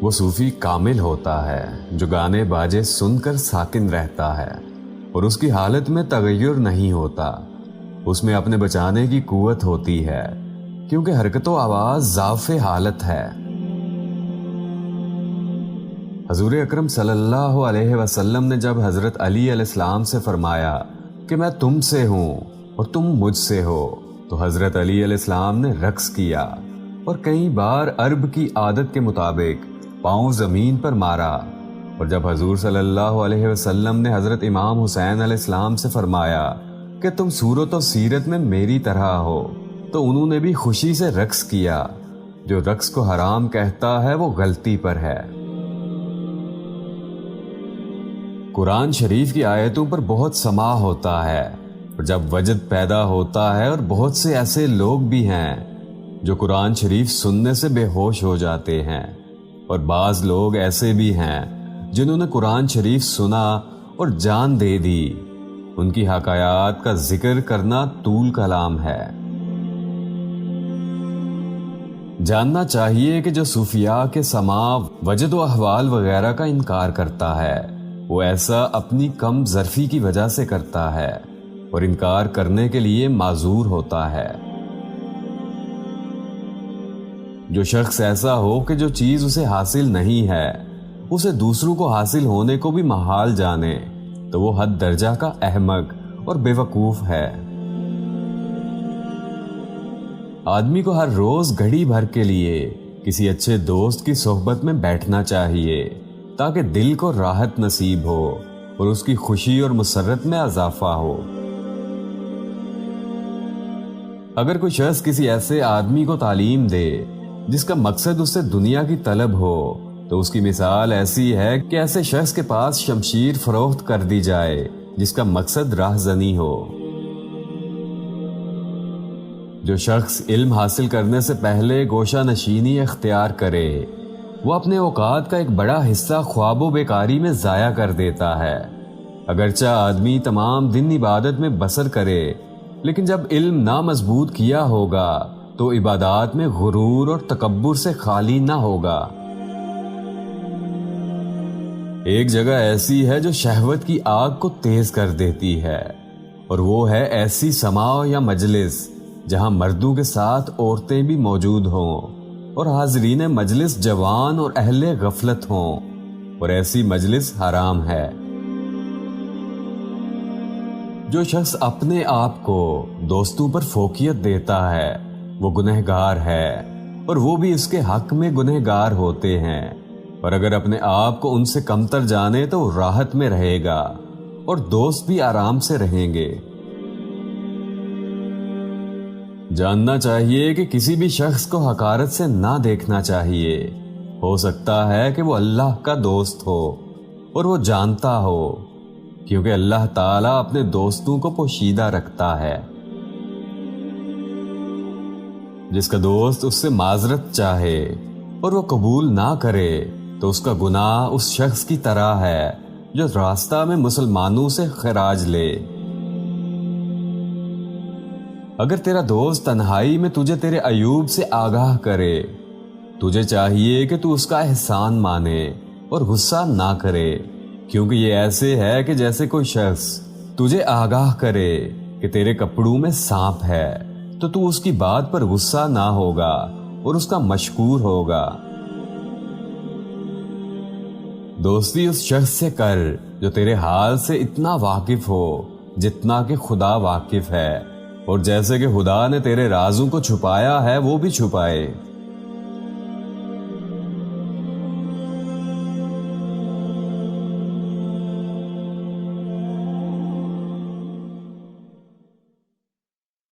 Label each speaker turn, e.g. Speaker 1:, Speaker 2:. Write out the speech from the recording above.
Speaker 1: وہ صوفی کامل ہوتا ہے جو گانے باجے سن کر ساکن رہتا ہے اور اس کی حالت میں تغیر نہیں ہوتا. اس میں اپنے بچانے کی قوت ہوتی ہے کیونکہ حرکت و آواز ضعف حالت ہے. حضور اکرم صلی اللہ علیہ وسلم نے جب حضرت علی علیہ السلام سے فرمایا کہ میں تم سے ہوں اور تم مجھ سے ہو، تو حضرت علی علیہ السلام نے رقص کیا اور کئی بار عرب کی عادت کے مطابق پاؤں زمین پر مارا. اور جب حضور صلی اللہ علیہ وسلم نے حضرت امام حسین علیہ السلام سے فرمایا کہ تم صورت و سیرت میں میری طرح ہو، تو انہوں نے بھی خوشی سے رقص کیا. جو رقص کو حرام کہتا ہے وہ غلطی پر ہے. قرآن شریف کی آیتوں پر بہت سماع ہوتا ہے اور جب وجد پیدا ہوتا ہے، اور بہت سے ایسے لوگ بھی ہیں جو قرآن شریف سننے سے بے ہوش ہو جاتے ہیں، اور بعض لوگ ایسے بھی ہیں جنہوں نے قرآن شریف سنا اور جان دے دی. ان کی حکایات کا ذکر کرنا طول کلام ہے. جاننا چاہیے کہ جو صوفیاء کے سماع، وجد و احوال وغیرہ کا انکار کرتا ہے، وہ ایسا اپنی کم ظرفی کی وجہ سے کرتا ہے اور انکار کرنے کے لیے معذور ہوتا ہے. جو شخص ایسا ہو کہ جو چیز اسے حاصل نہیں ہے اسے دوسروں کو حاصل ہونے کو بھی محال جانے، تو وہ حد درجہ کا احمق اور بے وقوف ہے. آدمی کو ہر روز گھڑی بھر کے لیے کسی اچھے دوست کی صحبت میں بیٹھنا چاہیے تاکہ دل کو راحت نصیب ہو اور اس کی خوشی اور مسرت میں اضافہ ہو. اگر کوئی شخص کسی ایسے آدمی کو تعلیم دے جس کا مقصد اس سے دنیا کی طلب ہو، تو اس کی مثال ایسی ہے کہ ایسے شخص کے پاس شمشیر فروخت کر دی جائے جس کا مقصد راہزنی ہو. جو شخص علم حاصل کرنے سے پہلے گوشہ نشینی اختیار کرے، وہ اپنے اوقات کا ایک بڑا حصہ خواب و بیکاری میں ضائع کر دیتا ہے. اگرچہ آدمی تمام دن عبادت میں بسر کرے، لیکن جب علم نہ مضبوط کیا ہوگا تو عبادات میں غرور اور تکبر سے خالی نہ ہوگا. ایک جگہ ایسی ہے جو شہوت کی آگ کو تیز کر دیتی ہے، اور وہ ہے ایسی سماع یا مجلس جہاں مردوں کے ساتھ عورتیں بھی موجود ہوں اور حاضرین مجلس جوان اور اہل غفلت ہوں، اور ایسی مجلس حرام ہے. جو شخص اپنے آپ کو دوستوں پر فوقیت دیتا ہے وہ گنہگار ہے، اور وہ بھی اس کے حق میں گنہگار ہوتے ہیں. اور اگر اپنے آپ کو ان سے کمتر جانے تو وہ راحت میں رہے گا اور دوست بھی آرام سے رہیں گے. جاننا چاہیے کہ کسی بھی شخص کو حقارت سے نہ دیکھنا چاہیے. ہو سکتا ہے کہ وہ اللہ کا دوست ہو اور وہ جانتا ہو، کیونکہ اللہ تعالیٰ اپنے دوستوں کو پوشیدہ رکھتا ہے. جس کا دوست اس سے معذرت چاہے اور وہ قبول نہ کرے تو اس کا گناہ اس شخص کی طرح ہے جو راستہ میں مسلمانوں سے خراج لے. اگر تیرا دوست تنہائی میں تجھے تیرے عیوب سے آگاہ کرے، تجھے چاہیے کہ تو اس کا احسان مانے اور غصہ نہ کرے، کیونکہ یہ ایسے ہے کہ جیسے کوئی شخص تجھے آگاہ کرے کہ تیرے کپڑوں میں سانپ ہے، تو اس کی بات پر غصہ نہ ہوگا اور اس کا مشکور ہوگا. دوستی اس شخص سے کر جو تیرے حال سے اتنا واقف ہو جتنا کہ خدا واقف ہے، اور جیسے کہ خدا نے تیرے رازوں کو چھپایا ہے وہ بھی چھپائے.